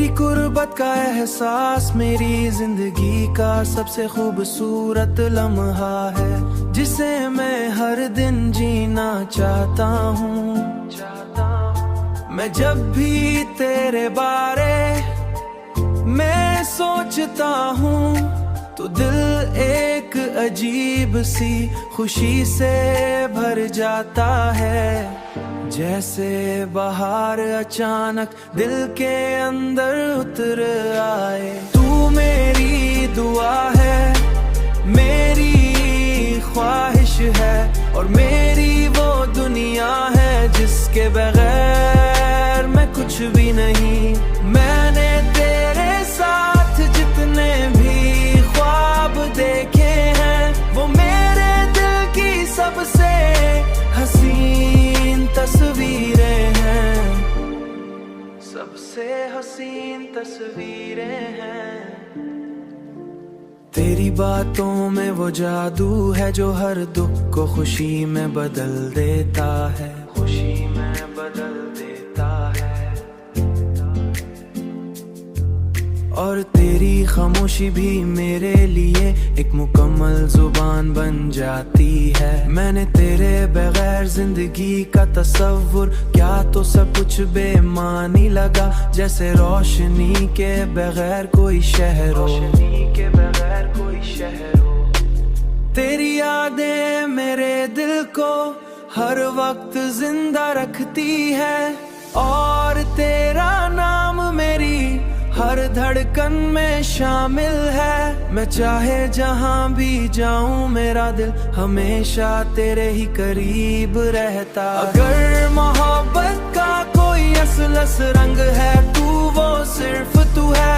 तेरी कुर्बत का एहसास मेरी जिंदगी का सबसे खूबसूरत लम्हा है, जिसे मैं हर दिन जीना चाहता हूँ। मैं जब भी तेरे बारे में सोचता हूँ तो दिल एक अजीब सी खुशी से भर जाता है, जैसे बाहर अचानक दिल के अंदर उतर आए। तू मेरी दुआ है, मेरी ख्वाहिश है और मेरी वो दुनिया है जिसके बगैर मैं कुछ भी नहीं। मैंने तेरे साथ जितने भी ख्वाब देखे हैं वो मेरे दिल की सबसे हसीन तस्वीरें हैं, सबसे हसीन तस्वीरें हैं। तेरी बातों में वो जादू है जो हर दुख को खुशी में बदल देता है, खुशी में बदल देता है। और तेरी खामोशी भी मेरे लिए एक मुकम्मल जुबान बन जाती है। मैंने तेरे बगैर जिंदगी का तसव्वुर क्या तो सब कुछ बेमानी लगा, जैसे रोशनी के बगैर कोई शहर हो, के बगैर कोई शहर हो। तेरी यादें मेरे दिल को हर वक्त जिंदा रखती है और तेरा नाम मेरी हर धड़कन में शामिल है। मैं चाहे जहां भी जाऊं मेरा दिल हमेशा तेरे ही करीब रहता। अगर मोहब्बत का कोई असलस रंग है तू वो सिर्फ तू है,